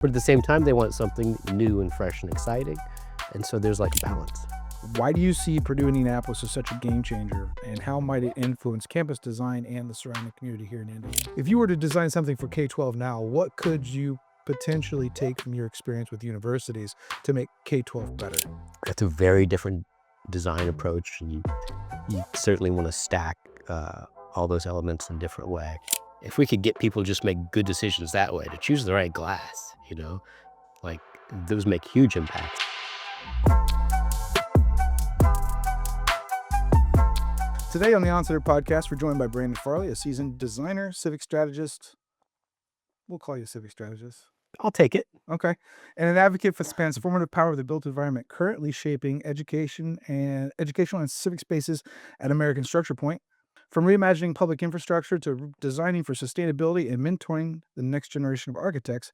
But at the same time, they want something new and fresh and exciting. And so there's like a balance. Why do you see Purdue Indianapolis as such a game changer, and how might it influence campus design and the surrounding community here in Indy? If you were to design something for K-12 now, what could you potentially take from your experience with universities to make K-12 better? That's a very different design approach. And you certainly want to stack all those elements in a different way. If we could get people to just make good decisions that way, to choose the right glass, like those make huge impacts. Today on the Onsider podcast, we're joined by Brandon Farley, a seasoned designer, civic strategist. We'll call you a civic strategist. I'll take it. Okay. And an advocate for the transformative power of the built environment, currently shaping educational and civic spaces at American Structure Point. From reimagining public infrastructure to designing for sustainability and mentoring the next generation of architects,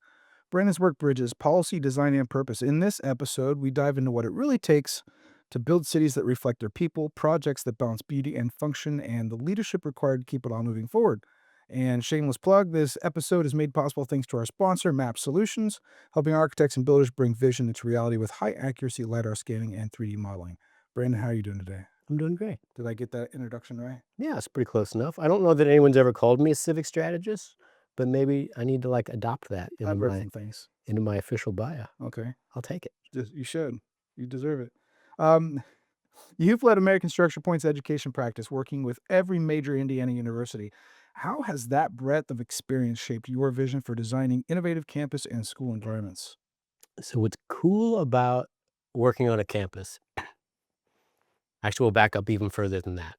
Brandon's work bridges policy, design, and purpose. In this episode, we dive into what it really takes to build cities that reflect their people, projects that balance beauty and function, and the leadership required to keep it all moving forward. And shameless plug, this episode is made possible thanks to our sponsor, Map Solutions, helping architects and builders bring vision into reality with high accuracy LiDAR scanning and 3D modeling. Brandon, how are you doing today? I'm doing great. Did I get that introduction right? Yeah, it's pretty close enough. I don't know that anyone's ever called me a civic strategist, but maybe I need to adopt that I've read some things. into my official bio. Okay. I'll take it. You should. You deserve it. You've led American Structure Point's education practice, working with every major Indiana university. How has that breadth of experience shaped your vision for designing innovative campus and school environments? So what's cool about working on a campus, actually we'll back up even further than that.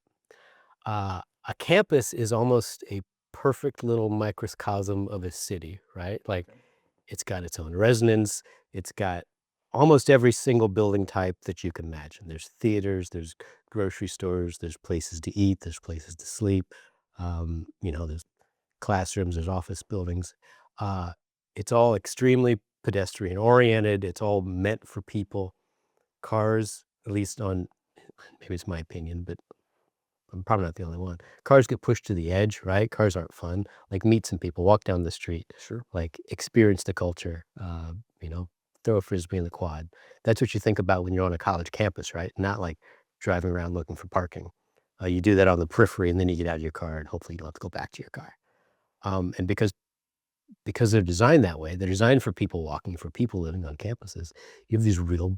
A campus is almost a perfect little microcosm of a city, right? It's got its own resonance. It's got almost every single building type that you can imagine. There's theaters, there's grocery stores, there's places to eat, there's places to sleep. There's classrooms, there's office buildings. It's all extremely pedestrian oriented. It's all meant for people. Cars, at least maybe it's my opinion, but I'm probably not the only one. Cars get pushed to the edge, right? Cars aren't fun. Meet some people, walk down the street. Sure. Experience the culture, throw a Frisbee in the quad. That's what you think about when you're on a college campus, right? Not driving around looking for parking. You do that on the periphery, and then you get out of your car, and hopefully you don't have to go back to your car. And because they're designed that way, they're designed for people walking, for people living on campuses. You have these real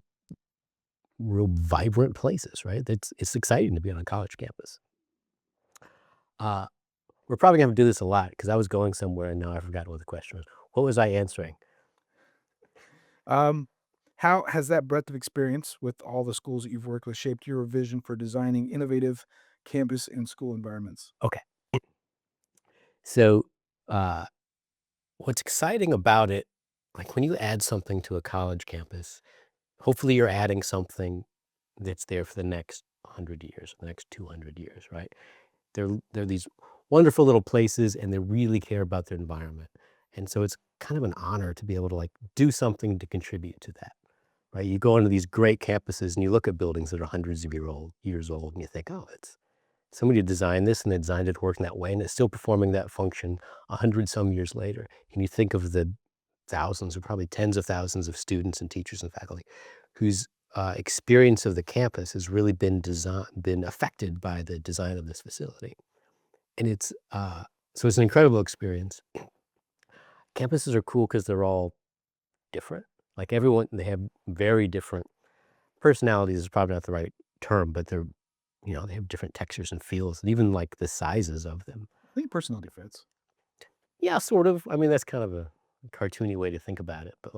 vibrant places, right? It's exciting to be on a college campus. We're probably going to do this a lot because I was going somewhere and now I forgot what the question was. What was I answering? How has that breadth of experience with all the schools that you've worked with shaped your vision for designing innovative campus and school environments? Okay. So what's exciting about it, when you add something to a college campus, hopefully you're adding something that's there for the next 100 years, the next 200 years, right? They're these wonderful little places, and they really care about their environment. And so it's kind of an honor to be able to do something to contribute to that, right? You go into these great campuses and you look at buildings that are hundreds of years old, and you think, oh, it's somebody designed this and they designed it to work in that way, and it's still performing that function 100 some years later. And you think of the thousands or probably tens of thousands of students and teachers and faculty whose experience of the campus has really been affected by the design of this facility. And so it's an incredible experience. Campuses are cool because they're all different. Everyone, they have very different personalities is probably not the right term, but they're, they have different textures and feels, and even the sizes of them. I think personality fits. Yeah, sort of. I mean, that's kind of a cartoony way to think about it. But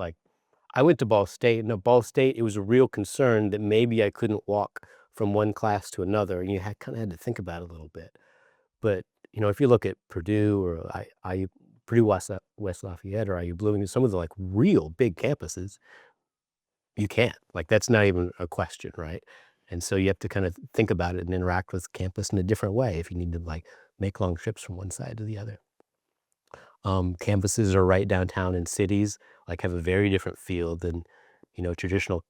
I went to Ball State, and at Ball State, it was a real concern that maybe I couldn't walk from one class to another, and you kind of had to think about it a little bit. But, if you look at Purdue or Purdue West Lafayette or IU Bloomington, some of the real big campuses, you can't. That's not even a question, right? And so you have to kind of think about it and interact with campus in a different way if you need to make long trips from one side to the other. Campuses are right downtown in cities, have a very different feel than, traditional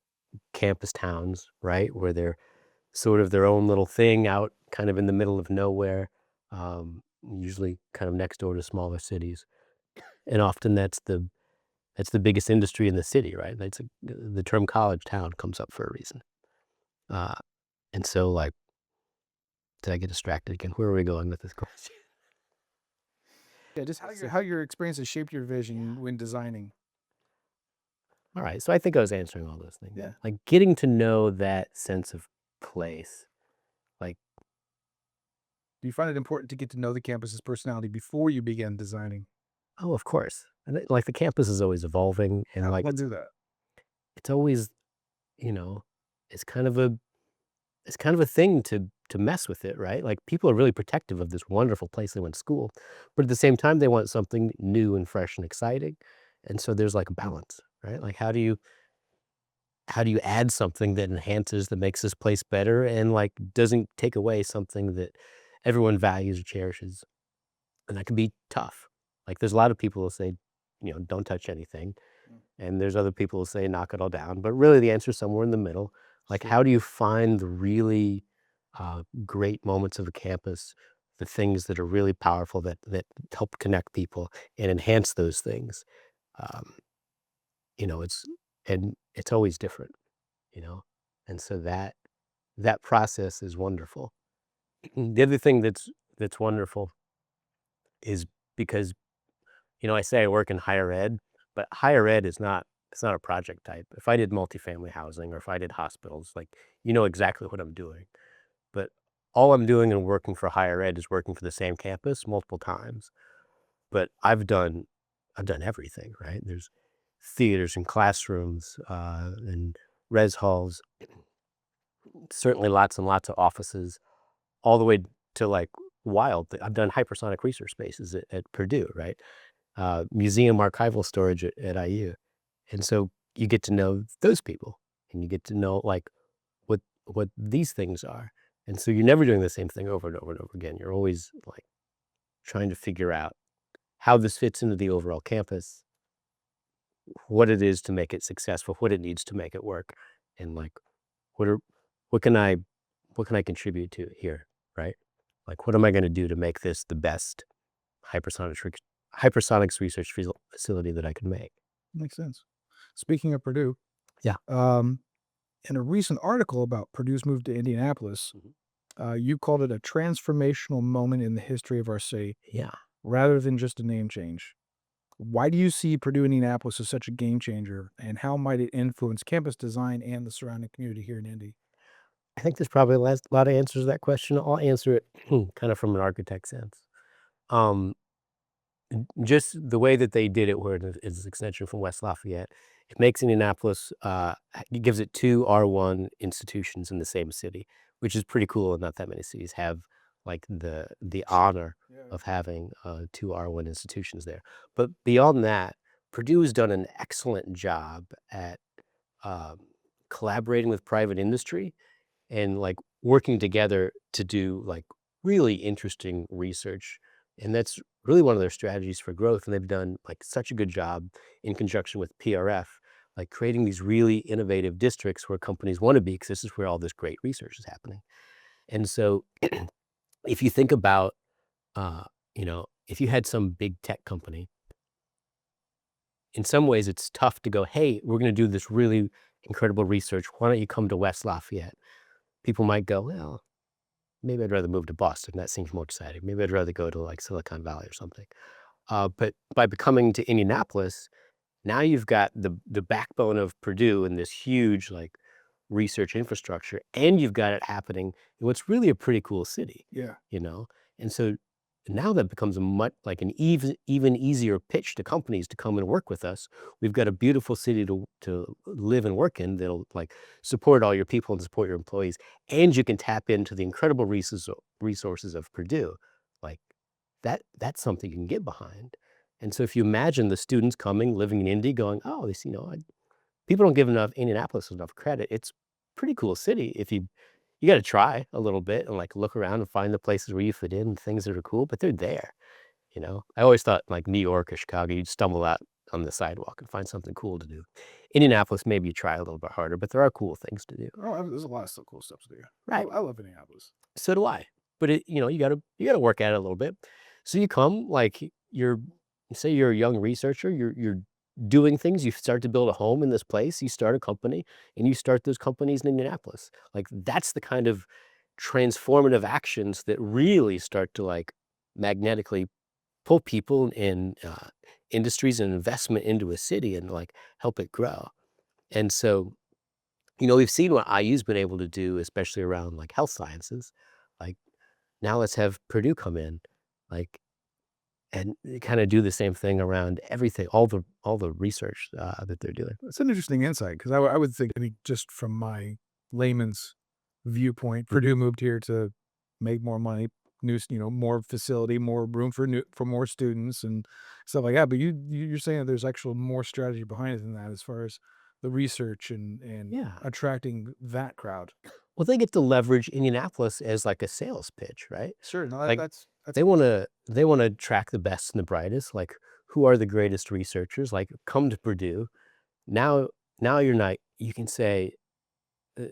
campus towns, right? Where they're sort of their own little thing out kind of in the middle of nowhere, usually kind of next door to smaller cities. And often that's the That's the biggest industry in the city, right? The term college town comes up for a reason. Uh, and so, like, did I get distracted again? Where are we going with this question? Yeah, just So, how your experiences shaped your vision yeah. when designing. All right. So I think I was answering all those things. Yeah. Like getting to know that sense of place. Like, Do you find it important to get to know the campus's personality before you begin designing? oh, of course. And like the campus is always evolving and How like people do that? it's always, you know, it's kind of a it's kind of a thing to mess with it, right? Like people are really protective of this wonderful place they went to school, but at the same time they want something new and fresh and exciting. And so there's like a balance, right? Like how do you add something that enhances that makes this place better and like doesn't take away something that everyone values or cherishes? And that can be tough. Like there's a lot of people who say, don't touch anything. Mm. And there's other people who say knock it all down. But really the answer is somewhere in the middle. Like Sure. how do you find the really great moments of a campus, the things that are really powerful that help connect people and enhance those things? Um, it's and it's always different, you know? And so that process is wonderful. The other thing that's wonderful is because, I say I work in higher ed, but higher ed is not it's not a project type. If I did multifamily housing or if I did hospitals, like, you know exactly what I'm doing. But all I'm doing and working for higher ed is working for the same campus multiple times. But I've done everything, right? There's theaters and classrooms, and res halls, certainly lots and lots of offices, all the way to, like, I've done hypersonic research spaces at Purdue, right? Museum archival storage at IU. And so you get to know those people, and you get to know, like, what these things are. And so you're never doing the same thing over and over and over again. You're always, like, trying to figure out how this fits into the overall campus, what it is to make it successful, what it needs to make it work, and, like, what are what can I what can I contribute to here, right? Like, what am I gonna do to make this the best hypersonics rec hypersonics research facility that I can make? Makes sense. Speaking of Purdue, Yeah. um, in a recent article about Purdue's move to Indianapolis, Mhm. you called it a transformational moment in the history of our city Yeah. rather than just a name change. Why do you see Purdue Indianapolis as such a game changer, and how might it influence campus design and the surrounding community here in Indy? I think there's probably a lot of answers to that question. I'll answer it kind of from an architect sense. Um, just the way that they did it, where it is an extension from West Lafayette, it makes Indianapolis, it gives it 2 R1 institutions in the same city, which is pretty cool, and not that many cities have, like, the honor Yeah. of having, 2 R1 institutions there. But beyond that, Purdue has done an excellent job at, um, collaborating with private industry and like working together to do like really interesting research. And that's really one of their strategies for growth. And they've done like such a good job in conjunction with PRF, like creating these really innovative districts where companies want to be, because this is where all this great research is happening. And so if you think about, uh, if you had some big tech company, in some ways it's tough to go, hey, we're going to do this really incredible research. Why don't you come to West Lafayette? People might go, well, maybe I'd rather move to Boston, that seems more exciting. Maybe I'd rather go to, like, Silicon Valley or something. But by becoming to Indianapolis, now you've got the backbone of Purdue and this huge, like, research infrastructure, and you've got it happening in what's really a pretty cool city, Yeah. you know? And so now that becomes a much like an even easier pitch to companies to come and work with us. We've got a beautiful city to live and work in that'll, like, support all your people and support your employees, and you can tap into the incredible resources of Purdue. Like, that's something you can get behind. And so if you imagine the students coming, living in Indy going, "Oh, this, people don't give enough Indianapolis enough credit." It's pretty cool city if you gotta try a little bit and, like, look around and find the places where you fit in and things that are cool, but they're there, you know? I always thought, like, New York or Chicago, you'd stumble out on the sidewalk and find something cool to do. Indianapolis, maybe you try a little bit harder, but there are cool things to do. Oh, there's a lot of stuff, cool stuff to do. Right. I love Indianapolis. So do I. But you gotta work at it a little bit. So you come, like, say you're a young researcher, you're doing things, you start to build a home in this place, you start a company, and you start those companies in Indianapolis. Like, that's the kind of transformative actions that really start to, like, magnetically pull people and, industries and investment into a city and, like, help it grow. And so, we've seen what IU's been able to do, especially around, like, health sciences. Like, now let's have Purdue come in, like, and kinda do the same thing around everything, all the research, that they're doing. It's an interesting insight because I would think, I mean, just from my layman's viewpoint, Mhm. Purdue moved here to make more money, more facility, more room for more students and stuff like that. But you're saying that there's actual more strategy behind it than that, as far as the research and Yeah. attracting that crowd. Well, they get to leverage Indianapolis as, like, a sales pitch, right? Sure, no, Like, that's they wanna track the best and the brightest, like, who are the greatest researchers, like, come to Purdue. Now now you're not you can say,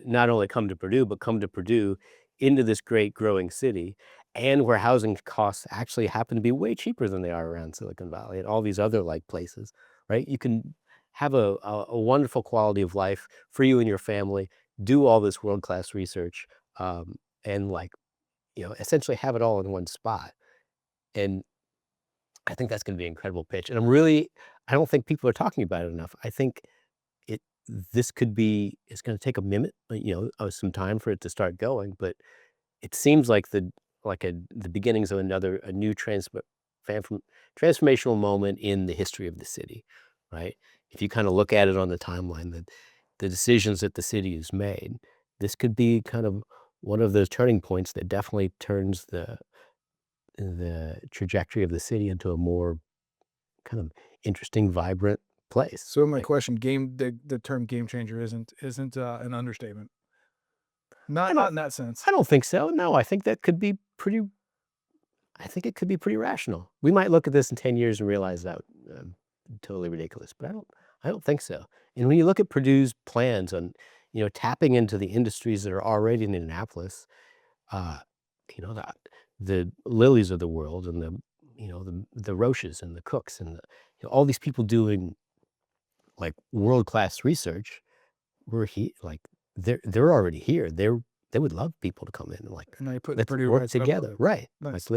not only come to Purdue, but come to Purdue into this great growing city, and where housing costs actually happen to be way cheaper than they are around Silicon Valley and all these other, like, places, right? You can have a wonderful quality of life for you and your family, do all this world-class research, and, like, essentially have it all in one spot, and I think that's gonna be an incredible pitch, and I don't think people are talking about it enough. I think it this could be it's gonna take a minute, some time for it to start going, but it seems like the beginnings of a new transformational moment in the history of the city, right? If you kinda look at it on the timeline, the decisions that the city has made, this could be kind of one of those turning points that definitely turns the trajectory of the city into a more kind of interesting, vibrant place. so. My Like, question, the term game changer isn't an understatement. I Not don't in that sense. I don't think so. No, I think it could be pretty rational. We might look at this in 10 years and realize that, totally ridiculous, but I don't think so. And when you look at Purdue's plans on, tapping into the industries that are already in Indianapolis, uh, the Lillies of the world and the Roches and the Cooks and all these people doing, like, world-class research, like, they're already here. They would love people to come in and, like, And now you're putting let's Purdue work right side up together. with it. Right. Like, Nice.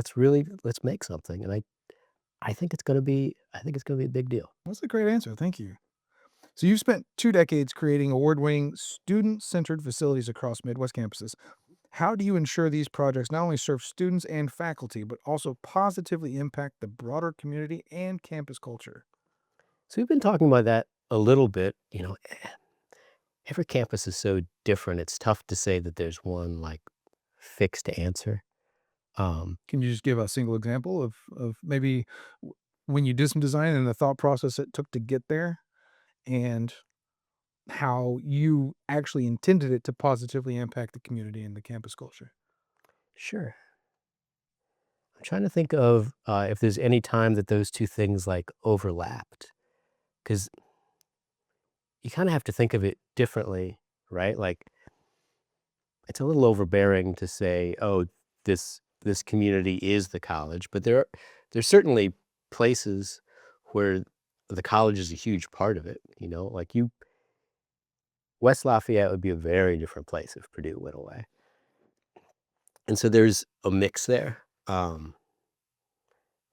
let's make something, and I think it's gonna be a big deal. That's a great answer. Thank you. So you've spent 2 decades creating award-winning, student-centered facilities across Midwest campuses. How do you ensure these projects not only serve students and faculty, but also positively impact the broader community and campus culture? So we've been talking about that a little bit. Every campus is so different, it's tough to say that there's one, like, fixed answer. Um, Can you just give a single example of maybe when you did some design and the thought process it took to get there, and how you actually intended it to positively impact the community and the campus culture? sure. I'm trying to think of, if there's any time that those 2 things, like, overlapped, because you kinda have to think of it differently, right? Like, it's a little overbearing to say, "Oh, this community is the college," but there's certainly places where the college is a huge part of it. Like, West Lafayette would be a very different place if Purdue went away, and so there's a mix there,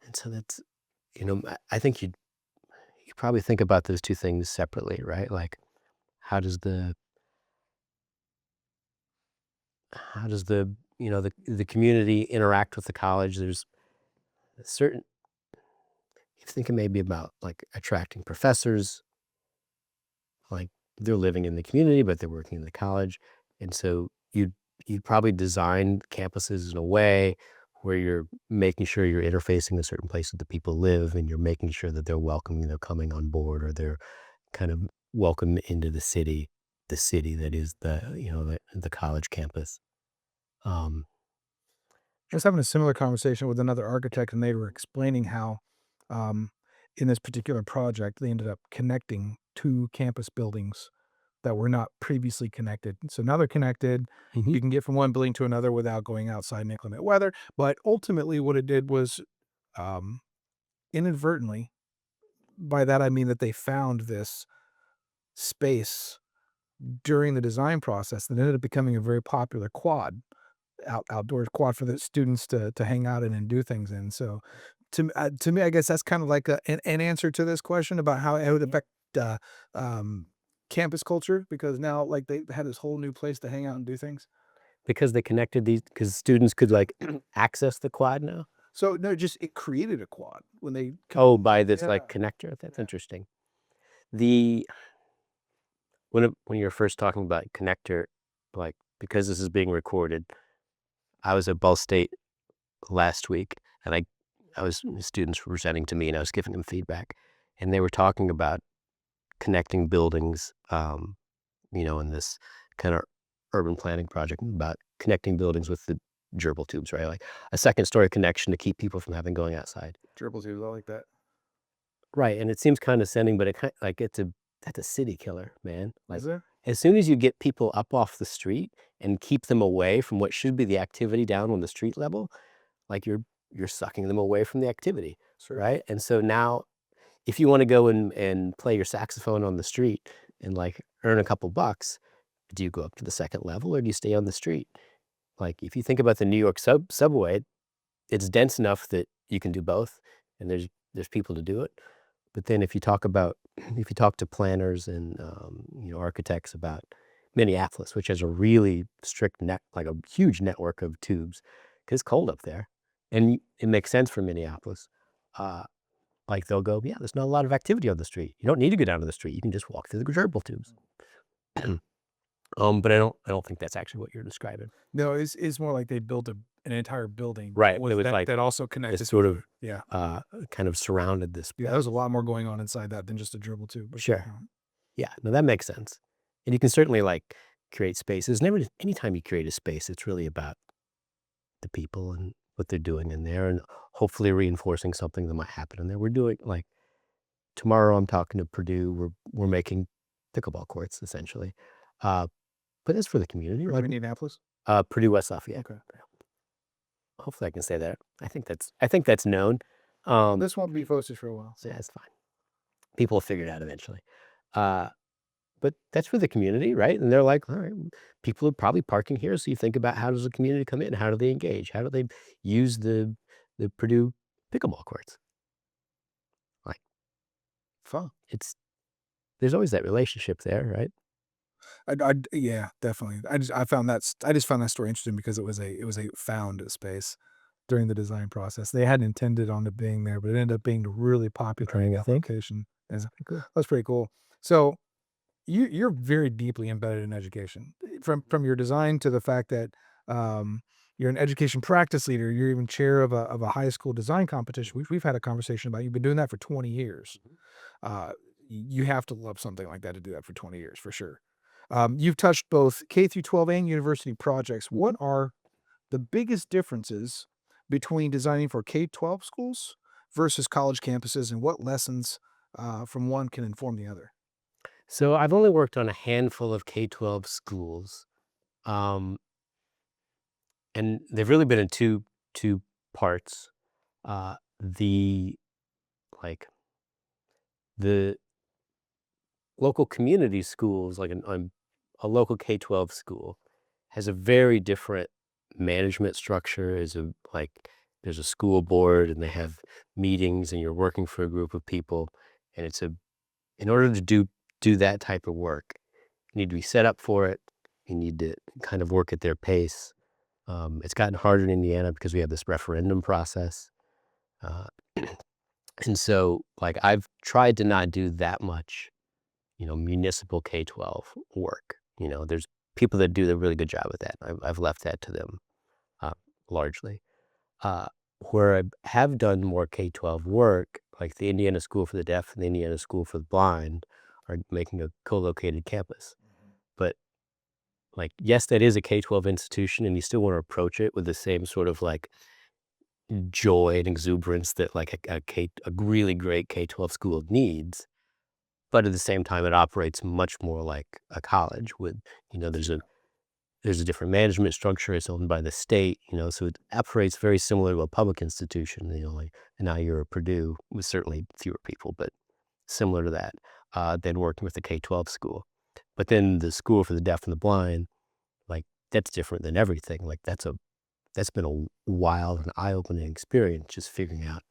and so I think you probably think about those 2 things separately, right? Like, how does the the community interact with the college? There's a certain You're thinking maybe about, like, attracting professors, like, they're living in the community, but they're working in the college, and so you'd probably design campuses in a way where you're making sure you're interfacing a certain place that the people live, and you're making sure that they're welcoming, they're coming on board, or they're kind of welcome into the city that is the college campus. Um, I was having a similar conversation with another architect, and they were explaining how, um, in this particular project, they ended up connecting two campus buildings that were not previously connected. So now they're connected. mhm. You can get from one building to another without going outside in inclement weather. But ultimately, what it did was, um, inadvertently, by that I mean that they found this space during the design process that ended up becoming a very popular quad, outdoors quad for the students to hang out in and do things in. So to me, I guess that's kind of like an answer to this question about how it would affect uh, um, campus culture, because now like they had this whole new place to hang out and do things. Because they connected these, because students could, like, access the quad now? So no, just it created a quad when they Oh, by this, yeah, like, connector? That's yeah. interesting. The when you're first talking about connector, like, because this is being recorded, I was at Ball State last week, and I was the students were presenting to me, and I was giving them feedback, and they were talking about connecting buildings, in this kinda urban planning project about connecting buildings with the gerbil tubes, right? Like, a second-story connection to keep people from having going outside. Dribble tubes, I like that. Right, and it seems condescending, but it like, that's a city killer, man. Like, Is there? as soon as you get people up off the street and keep them away from what should be the activity down on the street level, like, you're sucking them away from the activity, Sure. right? And so now, if you wanna go and play your saxophone on the street and, like, earn a couple bucks, do you go up to the second level or do you stay on the street? Like, if you think about the New York subway, it's dense enough that you can do both, and there's people to do it. But then if you talk about if you talk to planners and, architects about Minneapolis, which has a really strict net like a huge network of tubes, 'cause it's cold up there, and it makes sense for Minneapolis. Uh, like, they'll go, "Yeah, there's not a lot of activity on the street. You don't need to go down to the street. You can just walk through the gerbil tubes." But I don't think that's actually what you're describing. No, it's more like they built an entire building Right, it with was like that also this connected. sort of, Yeah. kind of surrounded this Yeah, there's a place. lot more going on inside that than just a dribble tube, but Sure. yeah. Yeah, no, that makes sense. And you can certainly, like, create spaces. Never anytime you create a space, it's really about the people and what they're doing in there and hopefully reinforcing something that might happen in there. We're doing like, tomorrow I'm talking to Purdue, we're making pickleball courts, essentially. Uh, but it's for the community, From like, Indianapolis? Purdue West Lafayette. Okay. Hopefully I can say that. I think that's known. Well, Um, this won't be posted for a while, so yeah, so it's fine. People will figure it out eventually. Uh But that's for the community, right? And they're like, "All right, people are probably parking here." So you think about how does the community come in? How do they engage? How do they use the Purdue pickleball courts? Like, fun. it's there's always that relationship there, right? Yeah, definitely. I just found that story interesting because it was a found space during the design process. They hadn't intended on it being there, but it ended up being really popular in Trying to that think. location. Is Pretty cool. That's pretty cool. So you're very deeply embedded in education, from your design to the fact that you're an education practice leader. You're even chair of a high school design competition. We've had a conversation about you've been doing that for 20 years. Mhm. You have to love something like that to do that for 20 years for sure. You've touched both K through 12 and university projects. What are the biggest differences between designing for K-12 schools versus college campuses, and what lessons from one can inform the other? So I've only worked on a handful of K-12 schools, um, and they've really been in two parts. The like the local community schools, like a local K-12 school, has a very different management structure. There's a school board, and they have meetings, and you're working for a group of people, and in order to do that type of work, you need to be set up for it. You need to kind of work at their pace. It's gotten harder in Indiana because we have this referendum process, uh, and so, like, I've tried to not do that much municipal K-12 work. There's people that do a really good job with that. I've left that to them, uh, largely. Uh, where I have done more K-12 work, like the Indiana School for the Deaf and the Indiana School for the Blind are making a co-located campus. But, like, yes, that is a K-12 institution, and you still wanna approach it with the same sort of, like, joy and exuberance that, like, a really great K-12 school needs. But at the same time, it operates much more like a college with, there's a different management structure. It's owned by the state, so it operates very similar to a public institution, like an IU or Purdue with certainly fewer people, but similar to that, than working with a K-12 school. But then the school for the deaf and the blind, like, that's different than everything. Like, that's been a wild and eye-opening experience just figuring out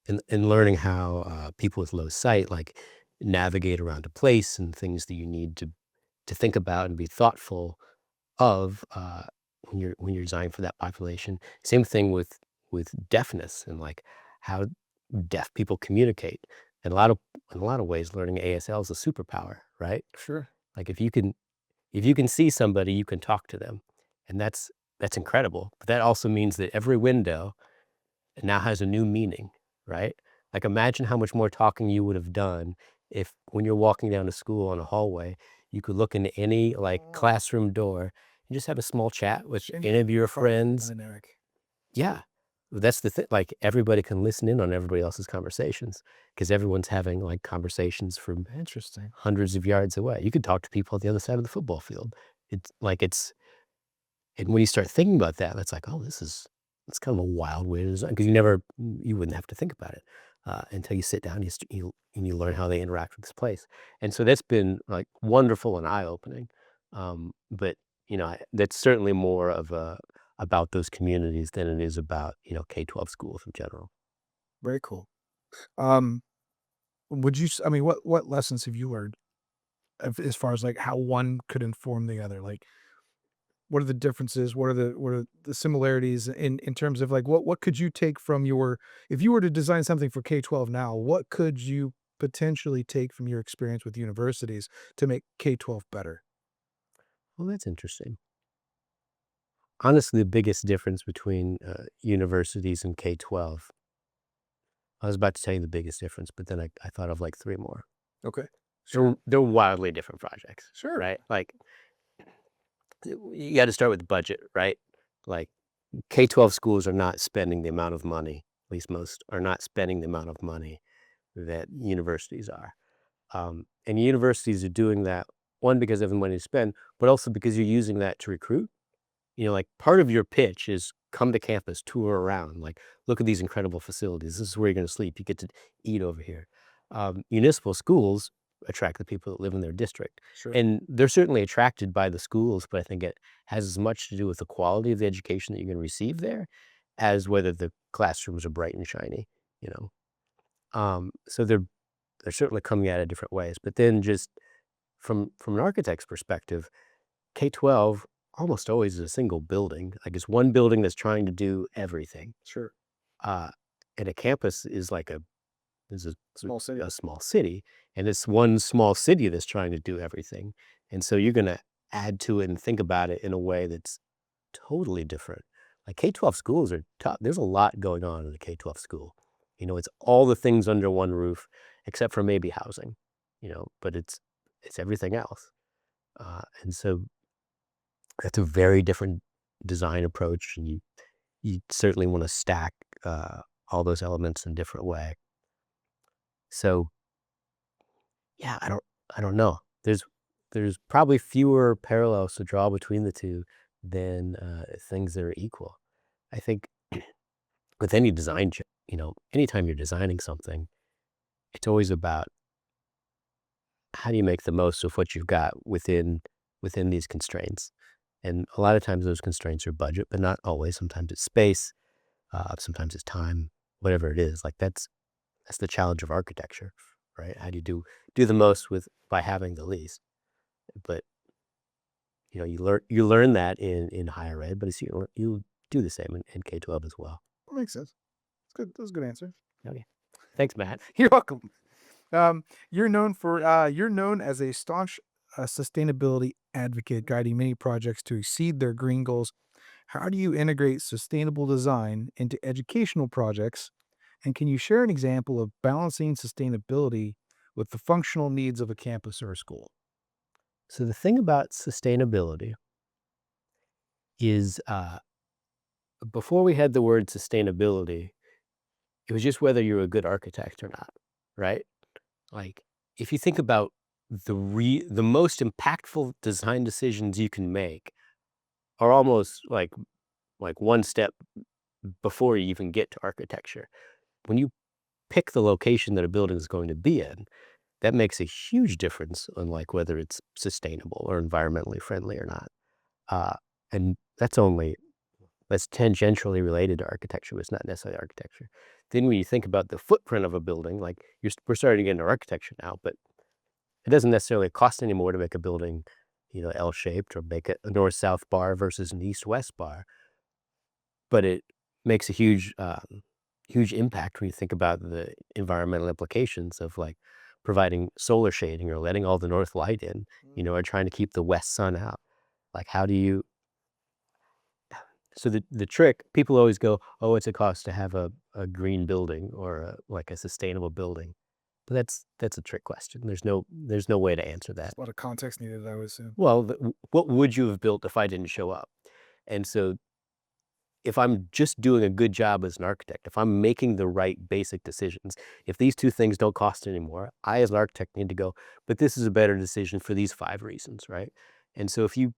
and learning how, people with low sight, like, navigate around a place and things that you need to think about and be thoughtful of, when you're designing for that population. Same thing with deafness and, like, how deaf people communicate. In a lot of ways, learning ASL is a superpower, right? Sure. Like, if you can see somebody, you can talk to them, and that's incredible, but that also means that every window now has a new meaning, right? Like, imagine how much more talking you would have done if when you're walking down to school on a hallway, you could look into any, like, classroom door and just have a small chat with any of your Quite friends. dynamic. Yeah. That's the thing, like, everybody can listen in on everybody else's conversations because everyone's having, like, conversations from Interesting. hundreds of yards away. You could talk to people on the other side of the football field. It's like it's and when you start thinking about that, it's like, "Oh, it's kind of a wild way to design," because you wouldn't have to think about it, until you sit down, and you learn how they interact with this place, and so that's been, like, wonderful and eye-opening, but, that's certainly more of a about those communities than it is about, K-12 schools in general. Very cool. Um, would you I mean, what lessons have you learned as far as like how one could inform the other? Like, what are the differences? What are the similarities in terms of like what could you take from your if you were to design something for K-12 now, what could you potentially take from your experience with universities to make K-12 better? Well, that's interesting. Honestly, the biggest difference between, universities and K-12, I was about to tell you the biggest difference, but then I thought of, like, 3 more. Okay. Sure. They're wildly different projects, Sure. right? Like, you gotta start with budget, right? Like, K-12 schools are not spending the amount of money, at least most are not spending the amount of money that universities are. And universities are doing that, 1, because they have the money to spend, but also because you're using that to recruit. Like, part of your pitch is come to campus, tour around, like, look at these incredible facilities. This is where you're gonna sleep. You get to eat over here. Municipal schools attract the people that live in their district, Sure. and they're certainly attracted by the schools, but I think it has as much to do with the quality of the education that you're gonna receive there as whether the classrooms are bright and shiny, you know? So they're certainly coming at it different ways, but then just from an architect's perspective, K-12 almost always is a single building, like, it's one building that's trying to do everything, Sure. uh, and a campus is Small city. a small city, and it's one small city that's trying to do everything, and so you're gonna add to it and think about it in a way that's totally different. Like, K-12 schools are tough. There's a lot going on in a K-12 school. It's all the things under one roof, except for maybe housing, but it's everything else, and so that's a very different design approach, and you certainly wanna stack, all those elements in a different way. So, yeah, I don't know. There's probably fewer parallels to draw between the 2 than, things that are equal. I think with any design anytime you're designing something, it's always about how do you make the most of what you've got within these constraints, and a lot of times those constraints are budget, but not always. Sometimes it's space. Sometimes it's time, whatever it is. Like that's the challenge of architecture, right? How do you do the most with by having the least? But you learn that in higher ed, but you do the same in K-12 as well. That makes sense. That's good. That's a good answer. Okay, thanks, Matt. You're welcome. You're known as a staunch sustainability advocate, guiding many projects to exceed their green goals. How do you integrate sustainable design into educational projects? And can you share an example of balancing sustainability with the functional needs of a campus or a school? So the thing about sustainability is, before we had the word sustainability, it was just whether you're a good architect or not, right? Like, if you think about the most impactful design decisions you can make are almost like one step before you even get to architecture. When you pick the location that a building is going to be in, that makes a huge difference on, like, whether it's sustainable or environmentally friendly or not. Uh, and that's tangentially related to architecture, but it's not necessarily architecture. Then when you think about the footprint of a building, like, we're starting to get into architecture now, but it doesn't necessarily cost any more to make a building, L-shaped or make it a north-south bar versus an east-west bar, but it makes a huge impact when you think about the environmental implications of, like, providing solar shading or letting all the north light in, or trying to keep the west sun out. Like, how do you so the trick, people always go, "Oh, it's a cost to have a green building or a sustainable building." But that's a trick question. There's no way to answer There's that. a lot of context needed, I would assume. Well, what would you have built if I didn't show up? And so if I'm just doing a good job as an architect, if I'm making the right basic decisions, if these two things don't cost anymore, I as an architect need to go, but this is a better decision for these 5 reasons, right? And so if you're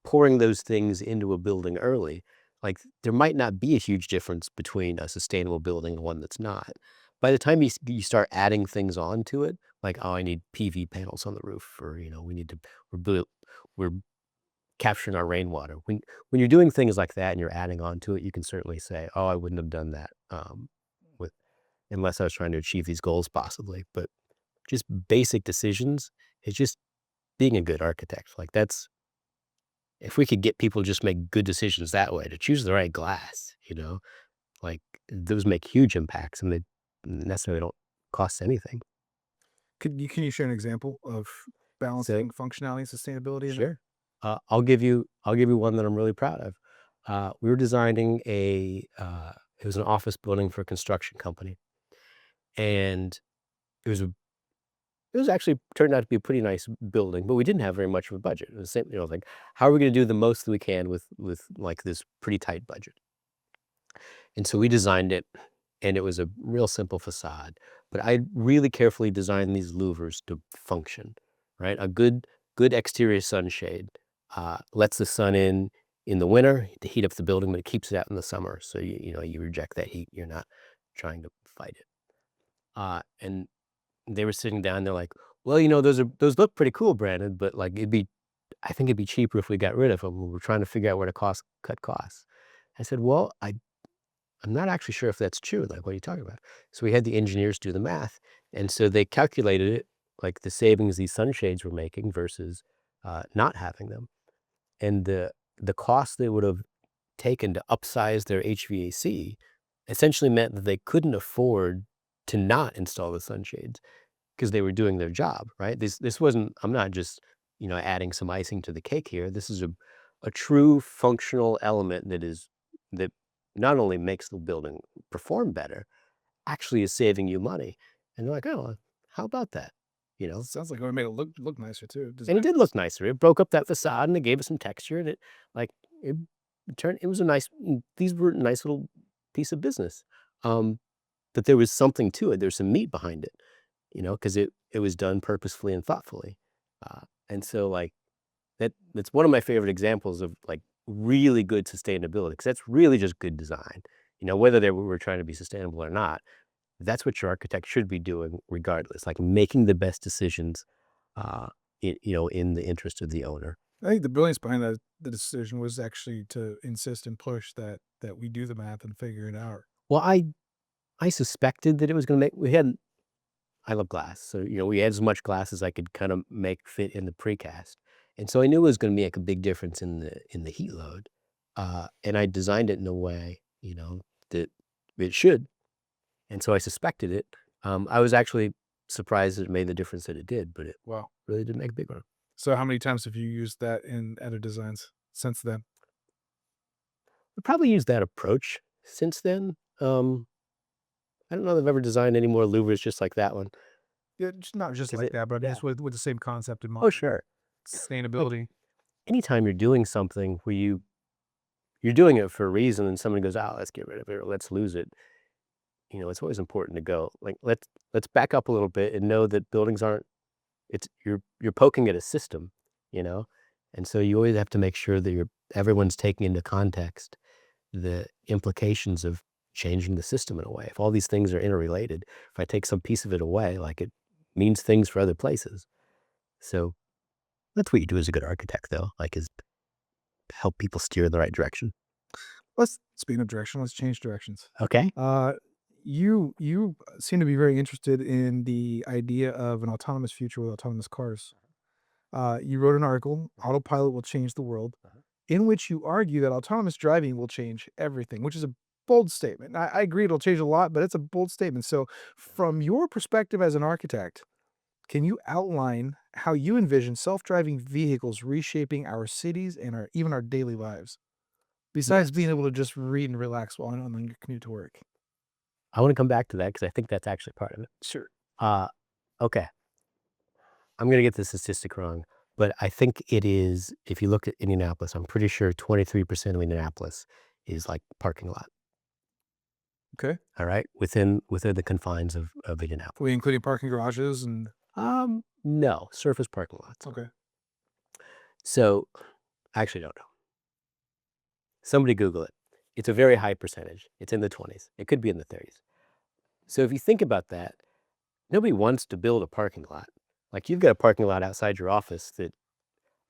pouring those things into a building early, like, there might not be a huge difference between a sustainable building and one that's not. By the time you start adding things onto it, like, "Oh, I need PV panels on the roof," or, "We need to we're capturing our rainwater." When you're doing things like that and you're adding on to it, you can certainly say, "Oh, I wouldn't have done that, with unless I was trying to achieve these goals possibly." But just basic decisions, it's just being a good architect. Like, that's if we could get people to just make good decisions that way, to choose the right glass, like, those make huge impacts, and they necessarily don't cost anything. Can you share an example of So balancing functionality and sustainability in that? sure. I'll give you one that I'm really proud of. We were designing it was an office building for a construction company, and it was actually turned out to be a pretty nice building, but we didn't have very much of a budget. It was same, like, how are we gonna do the most that we can with, like, this pretty tight budget? And so we designed it, and it was a real simple facade, but I really carefully designed these louvers to function, right? A good exterior sunshade, lets the sun in the winter to heat up the building, but it keeps it out in the summer, so you reject that heat, you're not trying to fight it. And they were sitting down, they're like, "Well, those look pretty cool, Brandon, but, like, I think it'd be cheaper if we got rid of them. We're trying to figure out where to cut costs." I said, "Well, I'm not actually sure if that's true, like, what are you talking about?" So we had the engineers do the math, and so they calculated it, like, the savings these sunshades were making versus, not having them, and the cost they would have taken to upsize their HVAC essentially meant that they couldn't afford to not install the sunshades because they were doing their job, right? This wasn't I'm not just, adding some icing to the cake here. This is a true functional element that not only makes the building perform better, actually is saving you money. And they're like, "Oh, how about that?" You know? Sounds like it would make it look nicer too. And it did look nicer. It broke up that facade and it gave it some texture and like, it it was a these were a nice little piece of business. Um, but there was something to it. There's some meat behind it, because it was done purposefully and thoughtfully. And so, like, that's one of my favorite examples of, like, really good sustainability, because that's really just good design. Whether they were trying to be sustainable or not, that's what your architect should be doing regardless, like, making the best decisions, uh, in the interest of the owner. I think the brilliance behind the decision was actually to insist and push that we do the math and figure it out. Well, I suspected that it was gonna make we had I love glass, so, we had as much glass as I could kinda make fit in the precast, and so I knew it was gonna make a big difference in the heat load, and I designed it in a way, that it should, and so I suspected it. I was actually surprised that it made the difference that it did, but it Wow. really did make a big one. So how many times have you used that in other designs since then? I probably used that approach since then. I don't know that I've ever designed any more louvers just like that one, Yeah, not just 'cause like it that, but yeah. just with the same concept in mind. Oh, sure. Like, Sustainability. anytime you're doing something where you're doing it for a reason and someone goes, "Oh, let's get rid of it or let's lose it," it's always important to go, like, let's back up a little bit and know that buildings aren't it's you're poking at a system, you know? And so you always have to make sure that everyone's taking into context the implications of changing the system in a way. If all these things are interrelated, if I take some piece of it away, like, means things for other places. So that's what you do as a good architect, though, like, is help people steer in the right direction. Let's speaking of direction, let's change directions. Okay. Uh, you seem to be very interested in the idea of an autonomous future with autonomous cars. You wrote an article, "Autopilot Will Change the World," in which you argue that autonomous driving will change everything, which is a bold statement. I agree it'll change a lot, but it's a bold statement. So, from your perspective as an architect, can you outline how you envision self-driving vehicles reshaping our cities and our even our daily lives? Besides being Yes. able to just read and relax while on your commute to work. I wanna come back to that because I think that's actually part of it. Sure. Uh, okay. I'm gonna get the statistic wrong, but I think it is if you look at Indianapolis, I'm pretty sure 23% of Indianapolis is, like, parking lot, Okay. alright? Within the confines of Are we Indianapolis. including parking garages and No, surface parking lots. okay. So, I actually don't know. Somebody Google it. It's a very high percentage. It's in the 20s. It could be in the 30s. So if you think about that, nobody wants to build a parking lot. Like, you've got a parking lot outside your office that,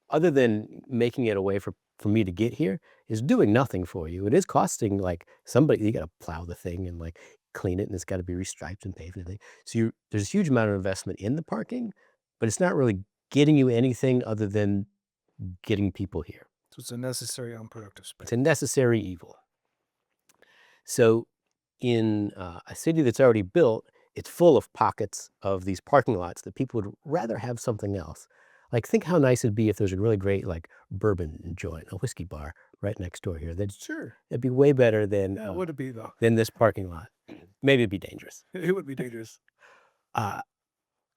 other than making it a way for me to get here, is doing nothing for you. It is costing, like, somebody you gotta plow the thing and, like, clean it, and it's gotta be restriped and paved and everything. So there's a huge amount of investment in the parking, but it's not really getting you anything other than getting people here. So it's a necessary unproductive It's spend. a necessary evil. So in a city that's already built, it's full of pockets of these parking lots that people would rather have something else. Like, think how nice it'd be if there's a really great, like, bourbon joint, a whiskey bar right next door here. Sure. That'd be way better Yeah, would it be though? than this parking lot. Maybe it'd be dangerous. It would be dangerous. Uh,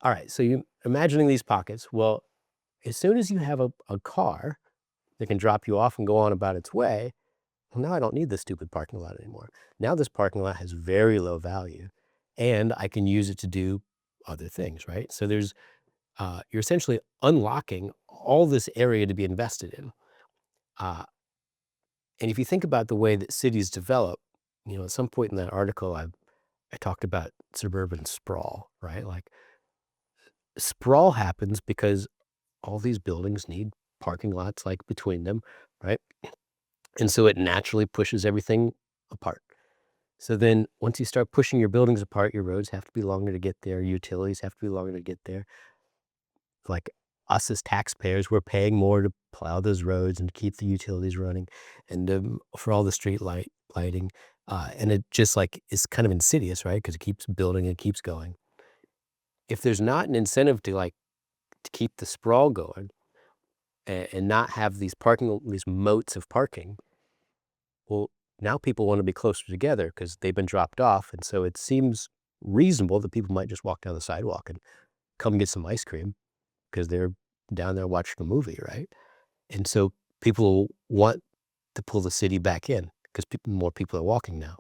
all right, so you imagining these pockets. Well, as soon as you have a car that can drop you off and go on about its way, well, now I don't need this stupid parking lot anymore. Now this parking lot has very low value, and I can use it to do other things, right? So you're essentially unlocking all this area to be invested in. Uh, and if you think about the way that cities develop, at some point in that article, I talked about suburban sprawl, right? Like, sprawl happens because all these buildings need parking lots, like, between them, right? And so it naturally pushes everything apart. So then once you start pushing your buildings apart, your roads have to be longer to get there, utilities have to be longer to get there. Like, us as taxpayers, we're paying more to plow those roads and keep the utilities running and, for all the street lighting, and it just, like, is kind of insidious, right? Because it keeps building, it keeps going. If there's not an incentive to, like, to keep the sprawl going and not have these moats of parking, well, now people wanna be closer together because 'cause they've been dropped off, and so it seems reasonable that people might just walk down the sidewalk and come get some ice cream because 'cause they're down there watching a movie, right? And so people want to pull the city back in because more people are walking now.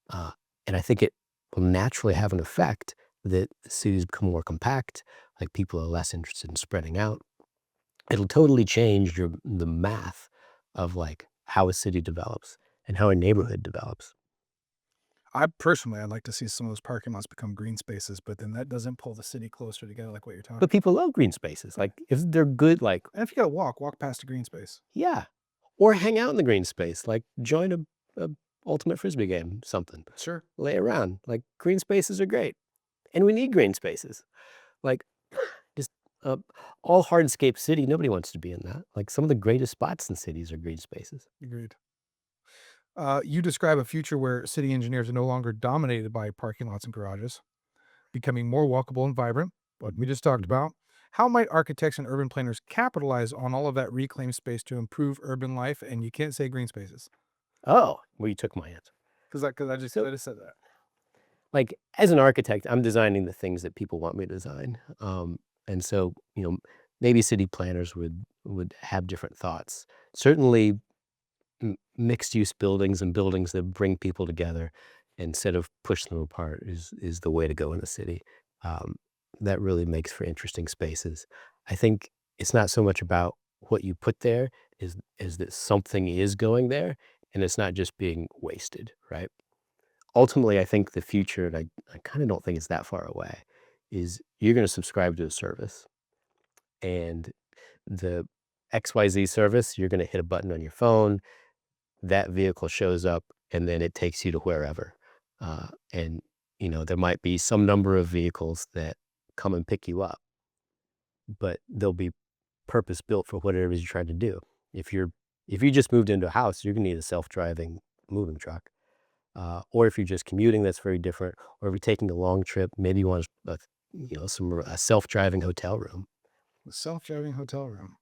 Uh, and I think it will naturally have an effect that the cities become more compact, like, people are less interested in spreading out. It'll totally change the math of, like, how a city develops and how a neighborhood develops. I'd like to see some of those parking lots become green spaces, but then that doesn't pull the city closer together like what you're But talking. people love green spaces, Yeah. like, if they're good, like, And if you gotta walk past a green space. yeah, or hang out in the green space, like, join a ultimate Frisbee game, something. Sure. Lay around, like, green spaces are great, and we need green spaces. Like, just, uh, all hardscape city, nobody wants to be in that. Like, some of the greatest spots in cities are green spaces. Agreed. You describe a future where city engineers are no longer dominated by parking lots and garages, becoming more walkable and vibrant, what we Mhm, just talked mhm. about. How might architects and urban planners capitalize on all of that reclaimed space to improve urban life? And you can't say green spaces Oh, well, you took my answer. because So, I just said that. like, as an architect, I'm designing the things that people want me to design, and so, maybe city planners would have different thoughts. Certainly, mixed use buildings and buildings that bring people together instead of push them apart is the way to go in the city. Um, that really makes for interesting spaces. I think it's not so much about what you put there is that something is going there and it's not just being wasted, right? Ultimately, I think the future, and I kind of don't think it's that far away, is you're gonna subscribe to a service, and the XYZ service, you're gonna hit a button on your phone, that vehicle shows up, and then it takes you to wherever. And, there might be some number of vehicles that come and pick you up, but they'll be purpose-built for whatever it is you're trying to do. If you're if you just moved into a house, you're gonna need a self-driving moving truck. Or if you're just commuting, that's very different. Or if you're taking a long trip, maybe you want a self-driving hotel room. The self-driving hotel room.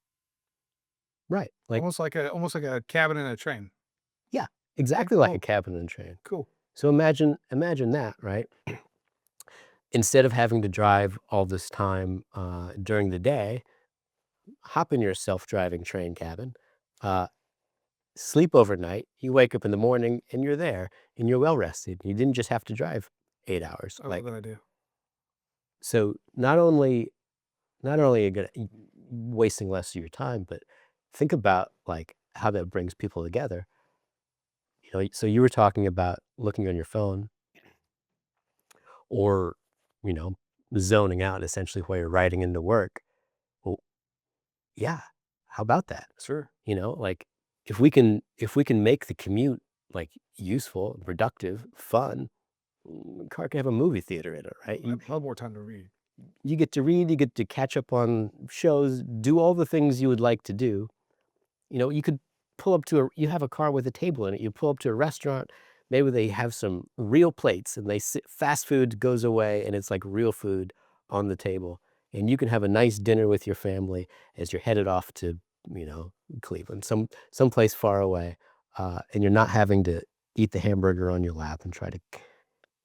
Right. Like, Almost like a cabin in a train. yeah, Okay, exactly like a cool, cabin and train. cool. So imagine that, right? Instead of having to drive all this time during the day, hop in your self-driving train cabin, uh, sleep overnight. You wake up in the morning and you're there and you're well rested. You didn't just have to drive 8 hours. I love Like, that idea. so not only are you gonna wasting less of your time, but think about like how that brings people together. So you were talking about looking on your phone or, you know, zoning out essentially while you're riding into work. Well, yeah, how about that? Sure. Like if we can make the commute like useful, productive, fun, car can have a movie theater in it, right? I love more time to read. You get to read, you get to catch up on shows, do all the things you would like to do. You could pull up to you have a car with a table in it. You pull up to a restaurant, maybe they have some real plates and they sit, fast food goes away and it's like real food on the table. And you can have a nice dinner with your family as you're headed off to, you know, Cleveland, someplace far away. And you're not having to eat the hamburger on your lap and try to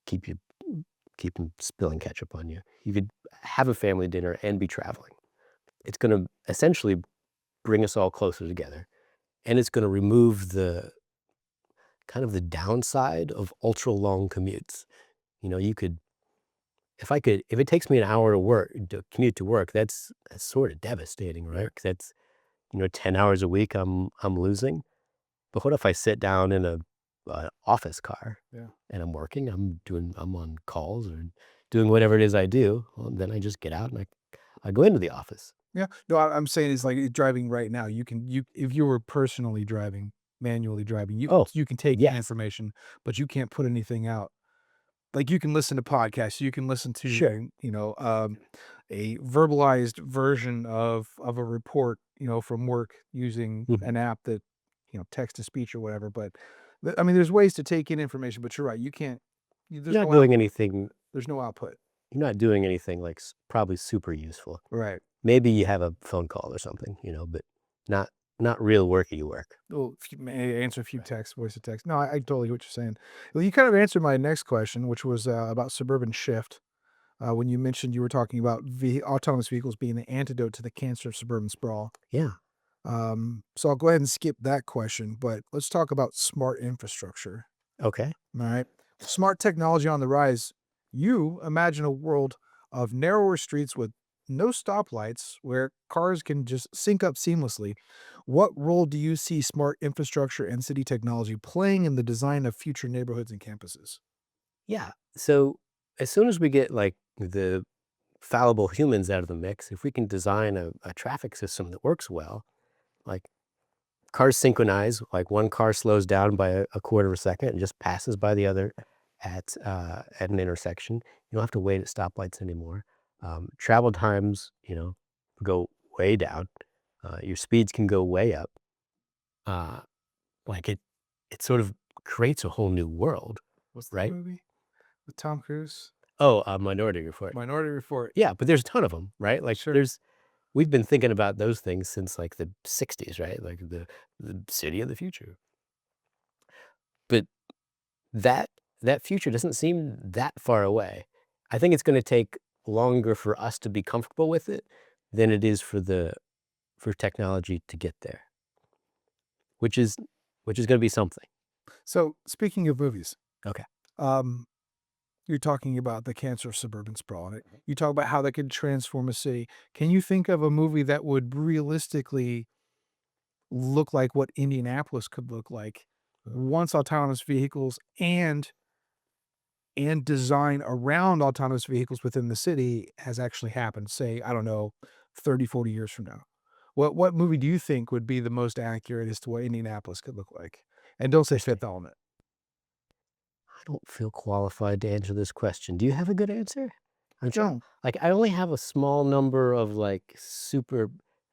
keep you keep them spilling ketchup on you. You could have a family dinner and be traveling. It's going to essentially bring us all closer together. And it's gonna remove the kind of the downside of ultra long commutes. You could if it takes me an hour to commute to work, that's sort of devastating, right? 'Cause that's, 10 hours a week I'm losing. But what if I sit down in a office car Yeah. and I'm working, I'm on calls or doing whatever it is I do, well, then I just get out and I go into the office. Yeah. No, I'm saying is like driving right now. You if you were personally driving, manually driving, Oh, you can take in yes. information, but you can't put anything out. Like you can listen to podcasts, you can listen to Sure. a verbalized version of a report, from work using Mhm. an app that, text to speech or whatever. But I mean, there's ways to take in information, but you're right. You can't. There's You're not no doing output. anything There's no output. you're not doing anything, like, probably super useful. Right. Maybe you have a phone call or something, but not not real worky work. Well, if you may answer a few Right. texts, voice to text. No, I totally get what you're saying. Well, you kind of answered my next question, which was about suburban shift. When you mentioned you were talking about autonomous vehicles being the antidote to the cancer of suburban sprawl. Yeah, So I'll go ahead and skip that question, but let's talk about smart infrastructure. okay. All right. Smart technology on the rise. You imagine a world of narrower streets with no stoplights where cars can just sync up seamlessly. What role do you see smart infrastructure and city technology playing in the design of future neighborhoods and campuses? Yeah, so as soon as we get, like, the fallible humans out of the mix, if we can design a traffic system that works well, like, cars synchronize, like, one car slows down by a quarter of a second and just passes by the other at an intersection. You don't have to wait at stoplights anymore. Travel times, go way down. Your speeds can go way up. Uh, like, it sort of creates a whole new world, What's that right? movie with Tom Cruise? Oh, Minority Report. Minority Report. Yeah, but there's a ton of them, right? Like, Sure. we've been thinking about those things since, like, the '60s, right? Like, the city of the future. But that that future doesn't seem that far away. I think it's gonna take longer for us to be comfortable with it than it is for technology to get there, which is gonna be something. So speaking of movies, Okay. um, you're talking about the cancer of suburban sprawl. And you talk about how that could transform a city. Can you think of a movie that would realistically look like what Indianapolis could look like once autonomous vehicles and and design around autonomous vehicles within the city has actually happened, say, I don't know, 30, 40 years from now. What movie do you think would be the most accurate as to what Indianapolis could look like? And don't say Interesting. Fifth Element. I don't feel qualified to answer this question. Do you have a good answer? I'm trying No. like, I only have a small number of, like, super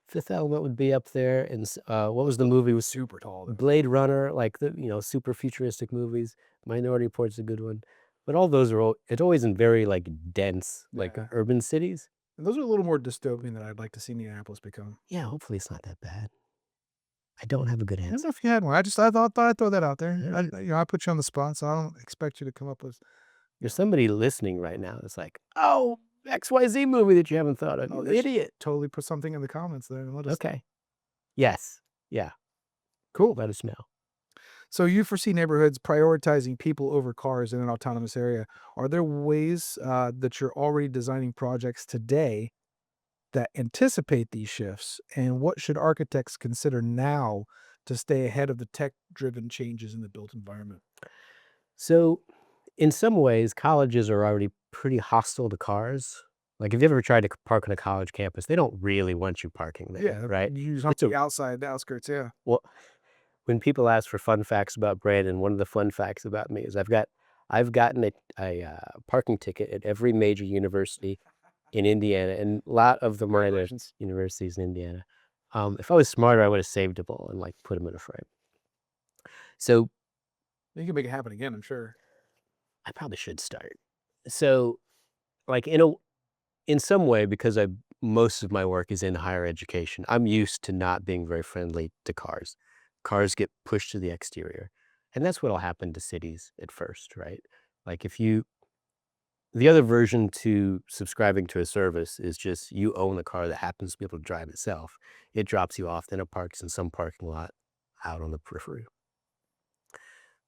Fifth Element would be up there, and what was the movie with Super tall, though. Blade Runner, like, super futuristic movies. Minority Report's a good one. But all those are it's always in very, like, dense, like, Yeah. urban cities. And those are a little more dystopian than I'd like to see Indianapolis become. Yeah, hopefully it's not that bad. I don't have a good I don't answer. know if you had one. I thought I'd throw that out there. Alright. I put you on the spot, so I don't expect you to come up with, you There's know, somebody listening right now that's like, "Oh, XYZ movie that you haven't thought of, oh, you they should idiot." totally put something in the comments there and let us know. Okay. Yes. Yeah. Cool. Let us know. So you foresee neighborhoods prioritizing people over cars in an autonomous area. Are there ways that you're already designing projects today that anticipate these shifts? And what should architects consider now to stay ahead of the tech-driven changes in the built environment? So, in some ways, colleges are already pretty hostile to cars. Like, if you ever tried to park on a college campus, they don't really want you parking there, Yeah, right? you just on It's a the outside, the outskirts. Yeah. well, when people ask for fun facts about Brandon, one of the fun facts about me is I've gotten a parking ticket at every major university in Indiana, and a lot of them are at Congratulations. universities in Indiana. If I was smarter, I would have saved them all and, like, put them in a frame. So, You can make it happen again, I'm sure. I probably should start. So, like, in some way, because most of my work is in higher education, I'm used to not being very friendly to cars. Cars get pushed to the exterior, and that's what'll happen to cities at first, right? Like, if you the other version to subscribing to a service is just you own a car that happens to be able to drive itself. It drops you off, then it parks in some parking lot out on the periphery.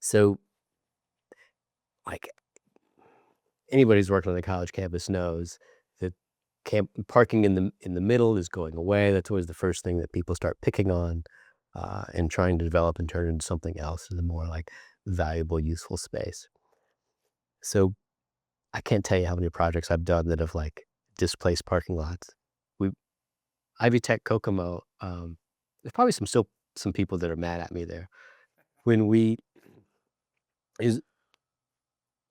So, like, anybody who's worked on a college campus knows that parking in the middle is going away. That's always the first thing that people start picking on, and trying to develop and turn into something else in a more, like, valuable, useful space. So, I can't tell you how many projects I've done that have, like, displaced parking lots. We Ivy Tech Kokomo, there's probably some people that are mad at me there. When we is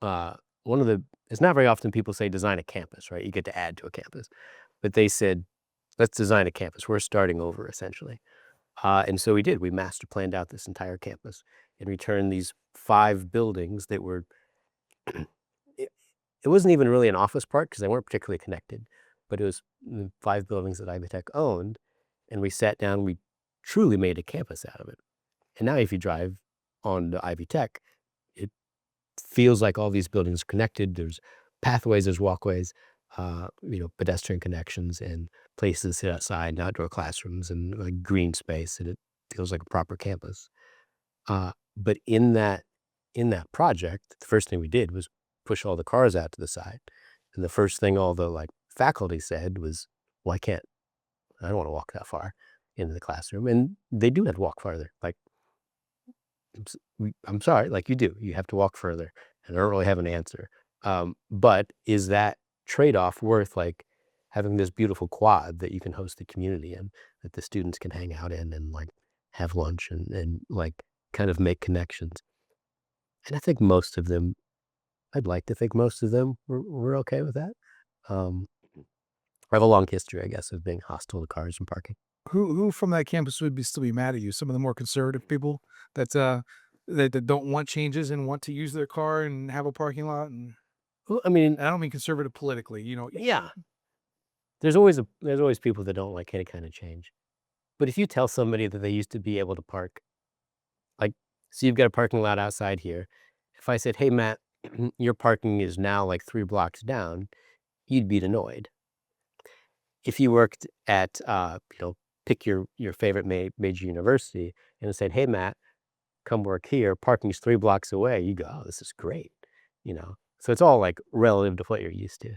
uh, one of the it's not very often people say design a campus, right? You get to add to a campus. But they said, "Let's design a campus." We're starting over essentially. And so we did. We master planned out this entire campus and returned these 5 buildings that were it it wasn't even really an office park because they weren't particularly connected, but it was the 5 buildings that Ivy Tech owned, and we sat down, we truly made a campus out of it. And now if you drive on to Ivy Tech, it feels like all these buildings are connected. There's pathways, there's walkways, pedestrian connections and places to sit outside, and outdoor classrooms and like green space, and it feels like a proper campus. But in that project, the first thing we did was push all the cars out to the side. And the first thing all the like faculty said was, "Well, I don't want to walk that far into the classroom." And they do have to walk farther. Like I'm sorry, like you do. You have to walk further, and I don't really have an answer. But is that trade-off worth, like, having this beautiful quad that you can host the community in, that the students can hang out in and, like, have lunch and, like, kind of make connections? And I think most of them I'd like to think most of them were okay with that. Um, I have a long history, I guess, of being hostile to cars and parking. Who from that campus would still be mad at you? Some of the more conservative people that, that don't want changes and want to use their car and have a parking lot, Well, I mean, and I don't mean conservative politically, yeah, there's always people that don't like any kind of change. But if you tell somebody that they used to be able to park, like, so you've got a parking lot outside here. If I said, "Hey, Matt, your parking is now like 3 blocks down," you'd be annoyed. If you worked at, pick your favorite major university and said, "Hey, Matt, come work here. Parking's 3 blocks away." You go, "Oh, this is great." You know? So it's all, like, relative to what you're used to.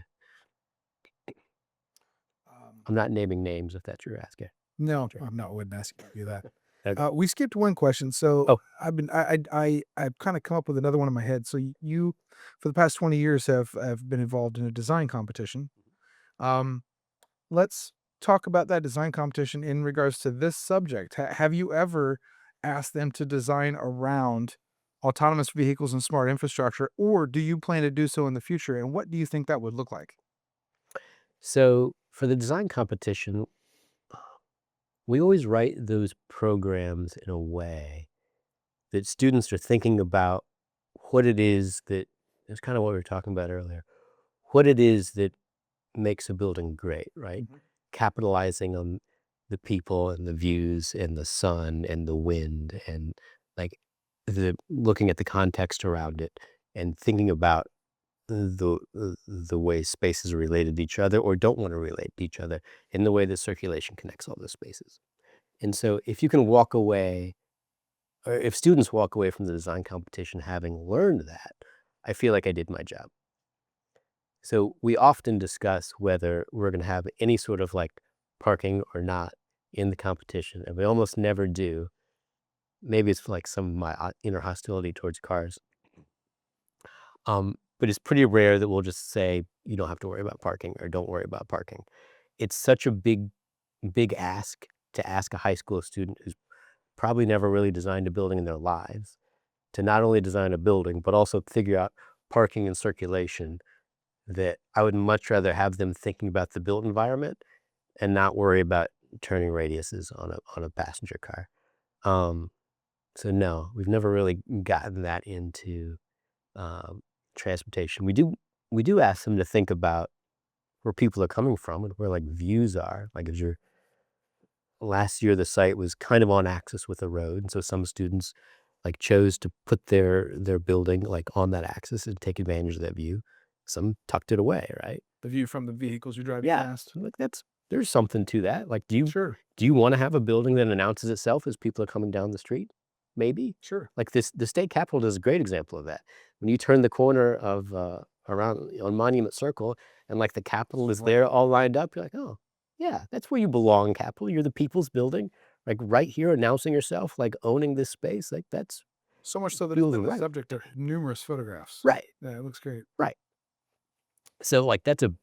um, I'm not naming names if that's what you're asking. no, Sure. I'm not, wouldn't ask you to do that. Okay. We skipped one question, so Oh, I've kind of come up with another one in my head. So you, for the past 20 years, have been involved in a design competition. Um, let's talk about that design competition in regards to this subject. Have you ever asked them to design around autonomous vehicles and smart infrastructure, or do you plan to do so in the future? And what do you think that would look like? so for the design competition, we always write those programs in a way that students are thinking about what it is that it's kind of what we were talking about earlier. What it is that makes a building great, right? Mhm. Capitalizing on the people and the views and the sun and the wind and like looking at the context around it and thinking about the way spaces are related to each other or don't want to relate to each other in the way that circulation connects all those spaces. And so if you can walk away or if students walk away from the design competition having learned that, I feel like I did my job. So we often discuss whether we're going to have any sort of like parking or not in the competition, and we almost never do. Maybe it's like some of my inner hostility towards cars. But it's pretty rare that we'll just say you don't have to worry about parking or don't worry about parking. It's such a big ask to ask a high school student who's probably never really designed a building in their lives to not only design a building, but also figure out parking and circulation, that I would much rather have them thinking about the built environment and not worry about turning radiuses on a passenger car. Um, so no, we've never really gotten that into, um, transportation. We do ask them to think about where people are coming from and where, like, views are. Like, if you're last year, the site was kind of on axis with the road, and so some students, like, chose to put their building, like, on that axis and take advantage of that view. Some tucked it away, right? The view from the vehicles you're driving Yeah, past. like, there's something to that. Like, Sure, do you wanna have a building that announces itself as people are coming down the street? Maybe. sure. Like, the state capitol is a great example of that. When you turn the corner of, around on Monument Circle and, like, the Capitol is there all lined up, you're like, "Oh, yeah, that's where you belong, Capitol. You're the people's building. Like, right here announcing yourself, like, owning this space, like, that's So much so that it's feels been the right." subject of numerous photographs. Right, Yeah, it looks great. right. So, like, that's a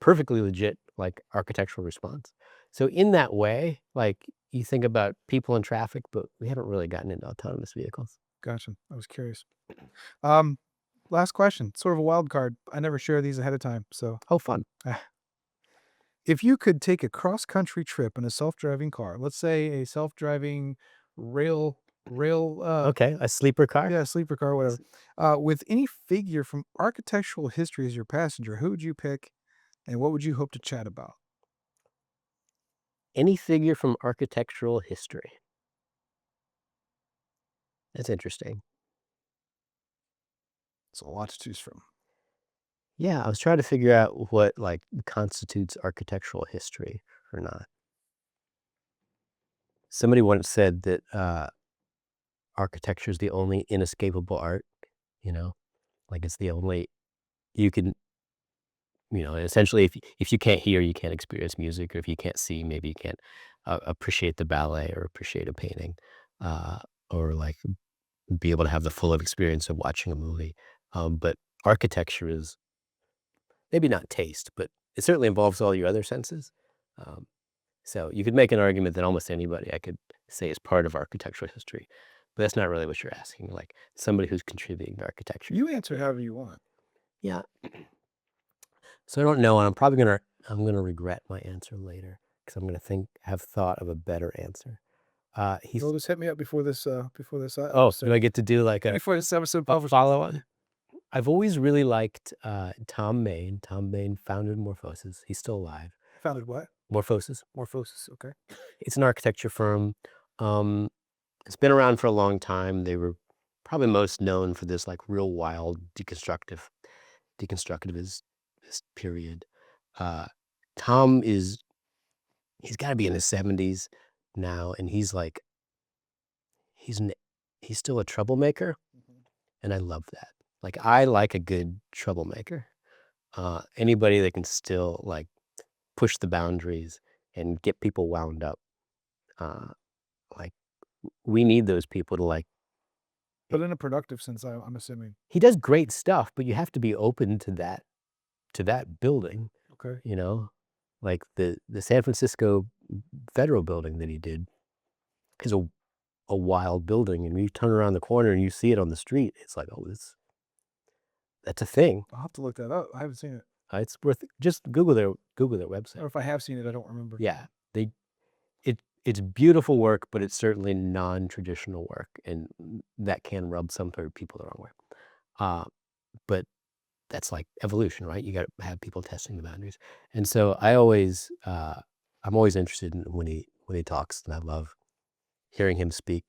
perfectly legit, like, architectural response. So in that way, like, you think about people and traffic, but we haven't really gotten into autonomous vehicles. Gotcha. I was curious. Um, Last question, sort of a wild card. I never share these ahead of time. So, Oh, fun. if you could take a cross-country trip in a self-driving car, let's say a self-driving rail rail Okay, a sleeper car? yeah, sleeper car, S whatever, with any figure from architectural history as your passenger, who would you pick and what would you hope to chat about? Any figure from architectural history. That's interesting. It's a lot to choose from. Yeah, I was trying to figure out what, like, constitutes architectural history or not. Somebody once said that, architecture is the only inescapable art, you know? Like, it's the only you can essentially, if you can't hear, you can't experience music, or if you can't see, maybe you can't appreciate the ballet or appreciate a painting, uh, or like be able to have the full of experience of watching a movie. But architecture is maybe not taste, but it certainly involves all your other senses. Um, so you could make an argument that almost anybody I could say is part of architectural history, but that's not really what you're asking. Like somebody who's contributing to architecture. You answer however you want. Yeah. So I don't know, and I'm gonna regret my answer later because I'm gonna have thought of a better answer. Well, He's just hit me up before this oh, do episode I get to do like a before this episode publishes. follow on? I've always really liked Tom Main. Tom Main founded Morphosis. He's still alive. Founded what? Morphosis. Morphosis. Okay. It's an architecture firm. Um, it's been around for a long time. They were probably most known for this like real wild deconstructivist period. Uh, Tom is He's gotta be in his 70s now, and he's n he's still a troublemaker, Mhm. and I love that. Like, I like a good troublemaker. Anybody that can still, push the boundaries and get people wound up, uh, we need those people to, like But in a productive sense, I'm assuming. he does great stuff, but you have to be open to that building, Okay. you know? Like, the San Francisco Federal building that he did is a wild building, and when you turn around the corner and you see it on the street, it's like, "Oh, that's a thing." I'll have to look that up. I haven't seen it. It's worth just Google their website. Or if I have seen it, I don't remember. Yeah, they it's beautiful work, but it's certainly non-traditional work, and that can rub some people the wrong way. Uh, but that's like evolution, right? You gotta have people testing the boundaries, and so I'm always interested in when he talks, and I love hearing him speak,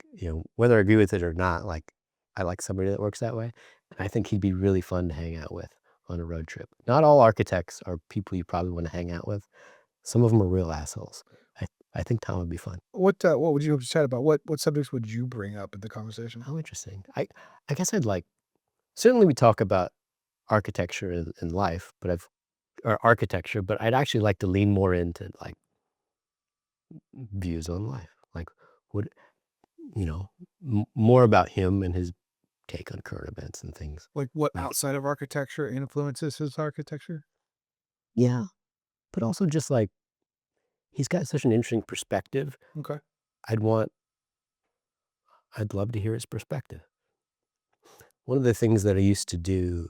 whether I agree with it or not, like, I like somebody that works that way, and I think he'd be really fun to hang out with on a road trip. Not all architects are people you probably wanna hang out with. Some of them are real assholes. I I think Tom would be fun. What would you have chat about? What subjects would you bring up in the conversation? How interesting. I guess I'd like certainly we talk about architecture in life, but or architecture, but I'd actually like to lean more into, like, views on life. Like, what more about him and his take on current events and things. Like, what Like outside of architecture influences his architecture? yeah, but also just, like, he's got such an interesting perspective. Okay. I'd want I'd love to hear his perspective. One of the things that I used to do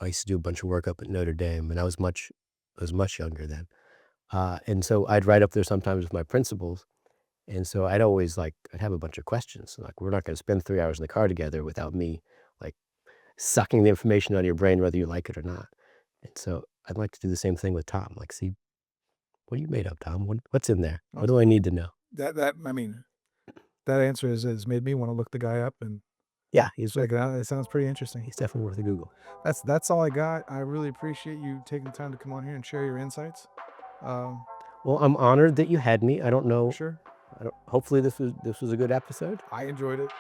a bunch of work up at Notre Dame, and I was much younger then. And so I'd write up there sometimes with my principals, and so I'd always, like I'd have a bunch of questions, like, "We're not gonna spend 3 hours in the car together without me, like, sucking the information out of your brain whether you like it or not." And so I'd like to do the same thing with Tom, like, "See, what are you made of, Tom? What's in there? What do I need to know?" That I mean, that answer has made me wanna look the guy up and Yeah, check it out. It sounds pretty interesting. he's definitely worth a Google. That's all I got. I really appreciate you taking the time to come on here and share your insights. Um, Well, I'm honored that you had me. for sure. I don't hopefully this was a good episode. I enjoyed it.